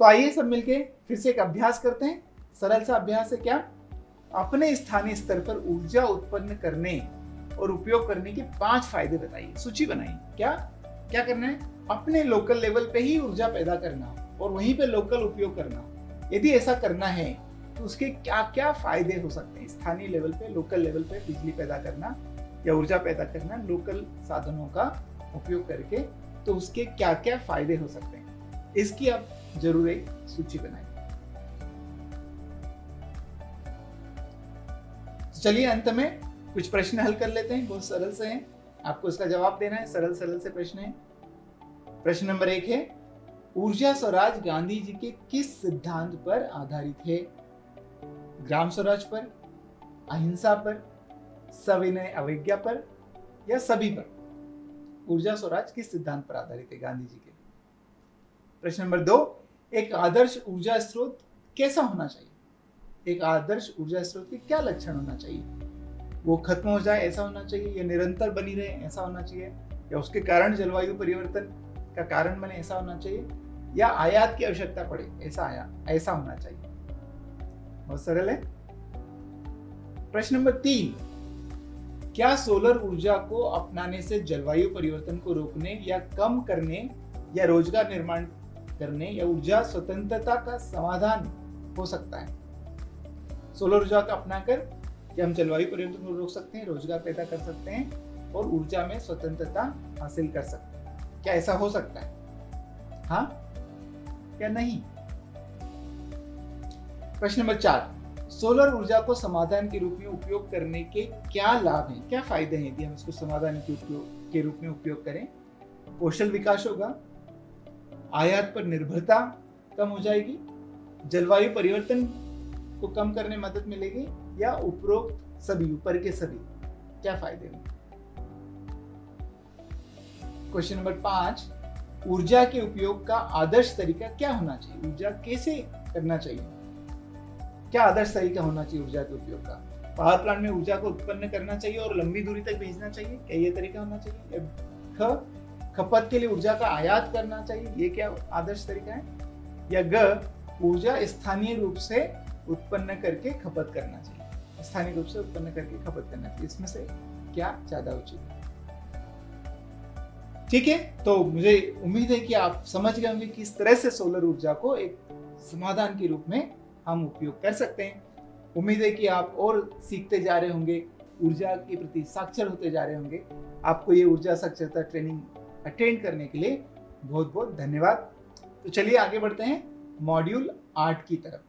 तो आइए सब मिलके फिर से एक अभ्यास करते हैं। सरल सा अभ्यास है क्या, अपने स्थानीय स्तर पर ऊर्जा उत्पन्न करने और उपयोग करने के 5 फायदे बताइए, सूची बनाइए। क्या क्या करना है, अपने लोकल लेवल पे ही ऊर्जा पैदा करना और वहीं पे लोकल उपयोग करना। यदि ऐसा करना है तो उसके क्या क्या फायदे हो सकते हैं। स्थानीय लेवल पे, लोकल लेवल पे बिजली पैदा करना या ऊर्जा पैदा करना लोकल साधनों का उपयोग करके, तो उसके क्या क्या फायदे हो सकते हैं, इसकी आप जरूर एक सूची बनाइए। चलिए अंत में कुछ प्रश्न हल कर लेते हैं, बहुत सरल से हैं, आपको इसका जवाब देना है। सरल सरल से प्रश्न है। प्रश्न नंबर 1 है, ऊर्जा स्वराज गांधी जी के किस सिद्धांत पर आधारित है? ग्राम स्वराज पर, अहिंसा पर, सविनय अवज्ञा पर या सभी पर? ऊर्जा स्वराज किस सिद्धांत पर आधारित है गांधी जी के? प्रश्न नंबर 2, एक आदर्श ऊर्जा स्रोत कैसा होना चाहिए? एक आदर्श ऊर्जा स्रोत के क्या लक्षण होना चाहिए? वो खत्म हो जाए ऐसा होना चाहिए, या निरंतर बनी रहे ऐसा होना चाहिए, या उसके कारण जलवायु परिवर्तन का कारण बने ऐसा होना चाहिए, या आयात की आवश्यकता पड़े ऐसा होना चाहिए? बहुत सरल है। प्रश्न नंबर 3, क्या सोलर ऊर्जा को अपनाने से जलवायु परिवर्तन को रोकने या कम करने या रोजगार निर्माण करने या ऊर्जा स्वतंत्रता का समाधान हो सकता है? सोलर ऊर्जा का अपनाकर क्या हम जलवायु परिवर्तन को रोक सकते हैं, रोजगार पैदा कर सकते हैं और ऊर्जा में स्वतंत्रता हासिल कर सकते हैं? क्या ऐसा हो सकता है? हाँ या नहीं? प्रश्न नंबर 4, सोलर ऊर्जा को समाधान के रूप में उपयोग करने के क्या लाभ हैं, क्या फायदे हैं यदि हम इसको समाधान के रूप में उपयोग करें? कौशल विकास होगा, आयात पर निर्भरता कम हो जाएगी, जलवायु परिवर्तन को कम करने में मदद मिलेगी, या उपरोक्त सभी, ऊपर के सभी क्या फायदे होंगे? क्वेश्चन नंबर 5, ऊर्जा के उपयोग का आदर्श तरीका क्या होना चाहिए? ऊर्जा कैसे करना चाहिए? क्या आदर्श तरीका होना चाहिए ऊर्जा के उपयोग का? पावर प्लांट में ऊर्जा को उत्पन्न करना चाहिए और लंबी दूरी तक भेजना चाहिए, क्या ये तरीका होना चाहिए? ख, खपत के लिए ऊर्जा का आयात करना चाहिए, ये क्या आदर्श तरीका है? या ग, ऊर्जा स्थानीय रूप से उत्पन्न करके खपत करना चाहिए, स्थानीय रूप से उत्पन्न करके खपत करना चाहिए? इसमें से क्या ज्यादा उचित है? ठीक है, तो मुझे उम्मीद है कि आप समझ गए होंगे कि किस तरह से सोलर ऊर्जा को एक समाधान के रूप में हम उपयोग कर सकते हैं। उम्मीद है कि आप और सीखते जा रहे होंगे, ऊर्जा के प्रति साक्षर होते जा रहे होंगे। आपको ये ऊर्जा साक्षरता ट्रेनिंग अटेंड करने के लिए बहुत बहुत धन्यवाद। तो चलिए आगे बढ़ते हैं मॉड्यूल 8 की तरफ।